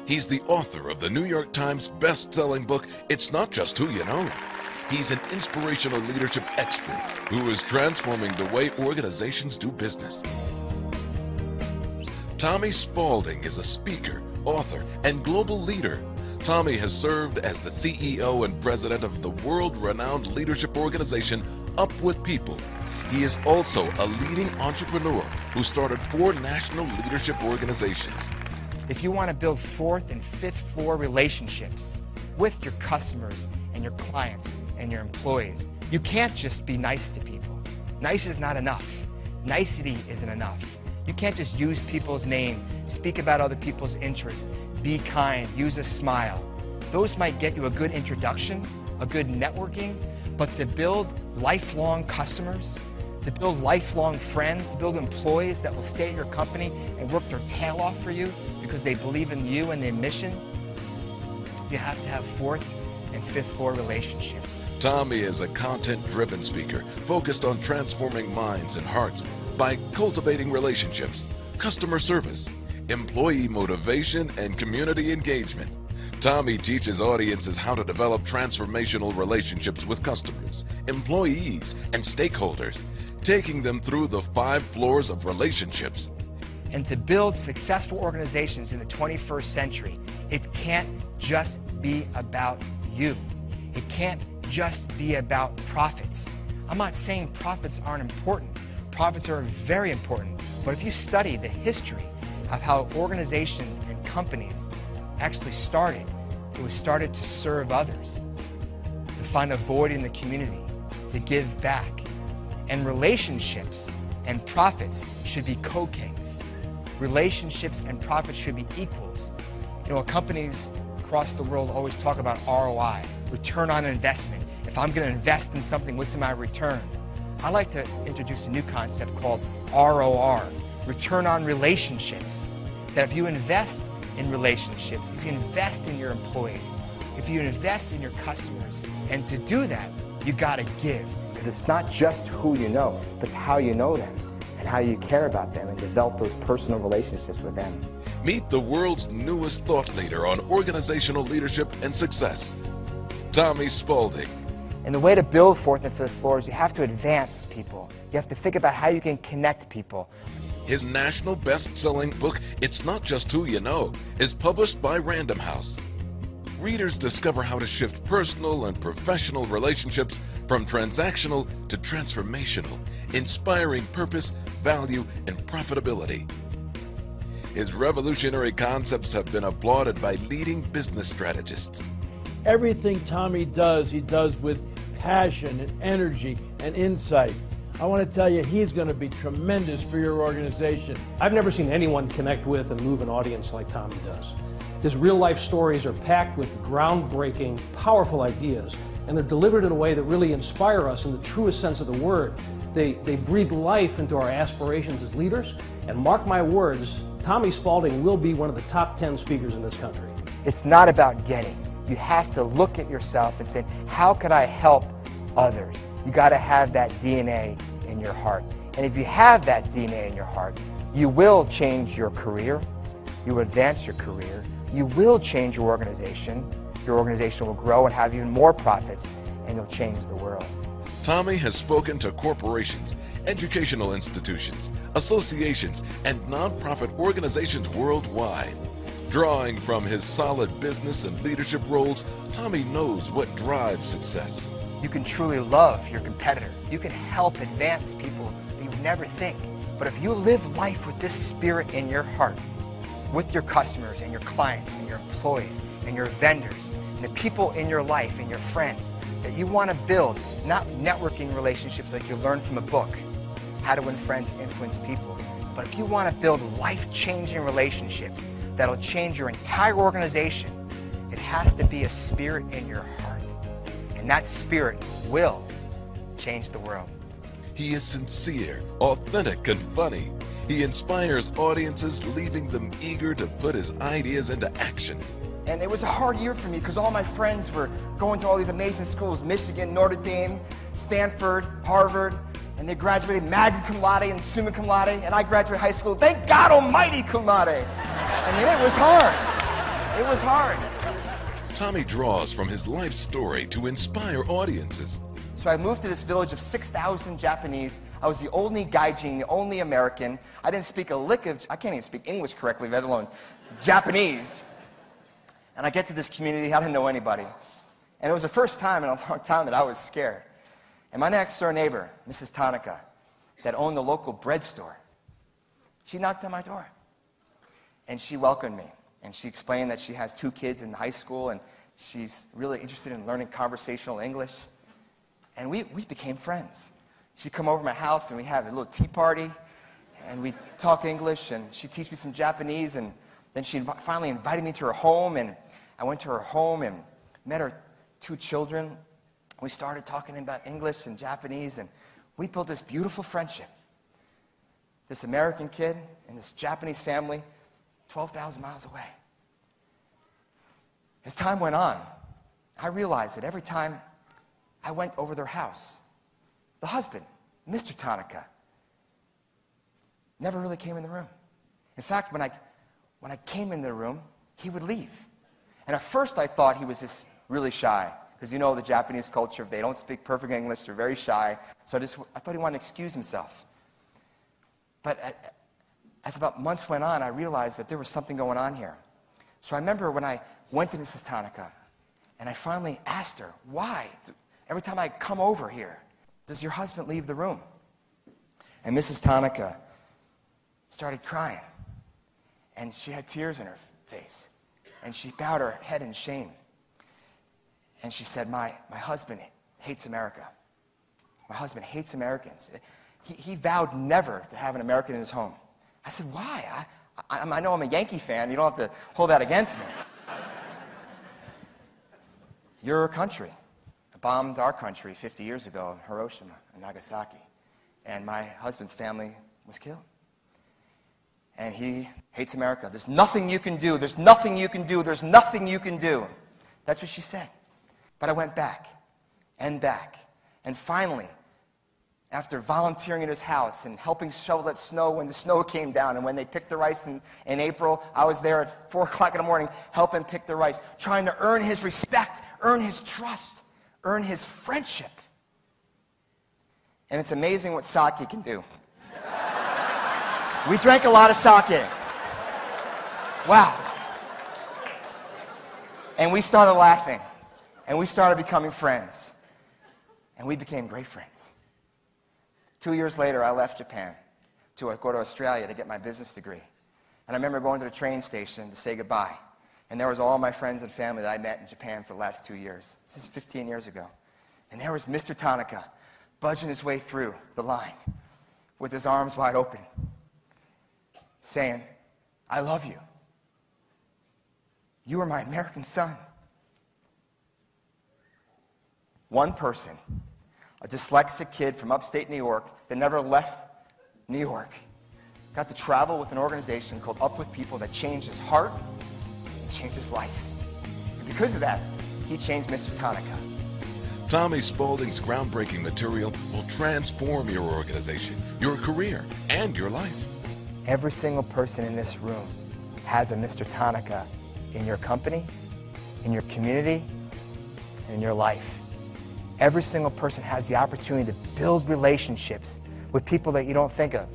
He's the author of the New York Times best-selling book, It's Not Just Who You Know. He's an inspirational leadership expert who is transforming the way organizations do business. Tommy Spaulding is a speaker, author, and global leader. Tommy has served as the CEO and president of the world-renowned leadership organization Up With People. He is also a leading entrepreneur who started 4 national leadership organizations. If you want to build 4th and 5th floor relationships with your customers and your clients and your employees, you can't just be nice to people. Nice is not enough. Nicety isn't enough. You can't just use people's name, speak about other people's interests, be kind, use a smile. Those might get you a good introduction, a good networking, but to build lifelong customers, to build lifelong friends, to build employees that will stay at your company and work their tail off for you because they believe in you and their mission, you have to have 4th and 5th floor relationships. Tommy is a content-driven speaker focused on transforming minds and hearts by cultivating relationships, customer service, employee motivation, and community engagement. Tommy teaches audiences how to develop transformational relationships with customers, employees, and stakeholders, taking them through the 5 floors of relationships. And to build successful organizations in the 21st century, it can't just be about you. It can't just be about profits. I'm not saying profits aren't important. Profits are very important. But if you study the history of how organizations and companies actually started, it was started to serve others, to find a void in the community, to give back. And relationships and profits should be co-kings. Relationships and profits should be equals. You know, companies across the world always talk about ROI, return on investment. If I'm going to invest in something, what's my return? I like to introduce a new concept called ROR, return on relationships. That if you invest in relationships, if you invest in your employees, if you invest in your customers, and to do that, you got to give. Because it's not just who you know, but it's how you know them and how you care about them and develop those personal relationships with them. Meet the world's newest thought leader on organizational leadership and success, Tommy Spaulding. And the way to build 4th and 5th floors, you have to advance people. You have to think about how you can connect people. His national best-selling book, It's Not Just Who You Know, is published by Random House. Readers discover how to shift personal and professional relationships from transactional to transformational, inspiring purpose, value, and profitability. His revolutionary concepts have been applauded by leading business strategists. Everything Tommy does, he does with passion and energy and insight. I want to tell you, he's going to be tremendous for your organization. I've never seen anyone connect with and move an audience like Tommy does. His real-life stories are packed with groundbreaking, powerful ideas, and they're delivered in a way that really inspire us in the truest sense of the word. They breathe life into our aspirations as leaders, and mark my words, Tommy Spaulding will be one of the top 10 speakers in this country. It's not about getting. You have to look at yourself and say, how could I help others? You got to have that DNA in your heart. And if you have that DNA in your heart, you will change your career, you will advance your career, you will change your organization will grow and have even more profits, and you'll change the world. Tommy has spoken to corporations, educational institutions, associations, and nonprofit organizations worldwide. Drawing from his solid business and leadership roles, Tommy knows what drives success. You can truly love your competitor. You can help advance people that you would never think. But if you live life with this spirit in your heart, with your customers and your clients and your employees and your vendors and the people in your life and your friends, that you want to build, not networking relationships like you learn from a book, How to Win Friends, Influence People, but if you want to build life-changing relationships that'll change your entire organization, it has to be a spirit in your heart. And that spirit will change the world. He is sincere, authentic, and funny. He inspires audiences, leaving them eager to put his ideas into action. And it was a hard year for me because all my friends were going to all these amazing schools, Michigan, Notre Dame, Stanford, Harvard, and they graduated magna cum laude and summa cum laude, and I graduated high school, thank God almighty, cum laude. I mean, it was hard. It was hard. Tommy draws from his life story to inspire audiences. So I moved to this village of 6,000 Japanese. I was the only gaijin, the only American. I didn't speak a lick of, I can't even speak English correctly, let alone Japanese. And I get to this community, I didn't know anybody. And it was the first time in a long time that I was scared. And my next door neighbor, Mrs. Tanaka, that owned the local bread store, she knocked on my door. And she welcomed me. And she explained that she has 2 kids in high school and she's really interested in learning conversational English. And we became friends. She'd come over to my house and we have a little tea party and we talk English and she'd teach me some Japanese, and then she finally invited me to her home, and I went to her home and met her 2 children. We started talking about English and Japanese, and we built this beautiful friendship. This American kid and this Japanese family, 12,000 miles away. As time went on, I realized that every time I went over their house, the husband, Mr. Tanaka, never really came in the room. In fact, when I came in the room, he would leave. And at first I thought he was just really shy, because you know the Japanese culture, if they don't speak perfect English, they're very shy. So I thought he wanted to excuse himself. But as about months went on, I realized that there was something going on here. So I remember when I went to Mrs. Tanaka, and I finally asked her, why? Every time I come over here, does your husband leave the room? And Mrs. Tanaka started crying, and she had tears in her face, and she bowed her head in shame. And she said, my husband hates America. My husband hates Americans. He vowed never to have an American in his home. I said, why? I know I'm a Yankee fan. You don't have to hold that against me. Your country bombed our country 50 years ago in Hiroshima and Nagasaki. And my husband's family was killed. And he hates America. There's nothing you can do. There's nothing you can do. There's nothing you can do. That's what she said. But I went back. And finally, after volunteering at his house and helping shovel that snow when the snow came down, and when they picked the rice in April, I was there at 4 o'clock in the morning helping pick the rice, trying to earn his respect, earn his trust, earn his friendship. And it's amazing what sake can do. We drank a lot of sake. Wow. And we started laughing, and we started becoming friends, and we became great friends. 2 years later, I left Japan to go to Australia to get my business degree. And I remember going to the train station to say goodbye. And there was all my friends and family that I met in Japan for the last 2 years. This is 15 years ago. And there was Mr. Tanaka, budging his way through the line with his arms wide open, saying, I love you. You are my American son. One person, a dyslexic kid from upstate New York that never left New York, got to travel with an organization called Up With People that changed his heart and changed his life. And because of that, he changed Mr. Tanaka. Tommy Spaulding's groundbreaking material will transform your organization, your career, and your life. Every single person in this room has a Mr. Tanaka in your company, in your community, and in your life. Every single person has the opportunity to build relationships with people that you don't think of.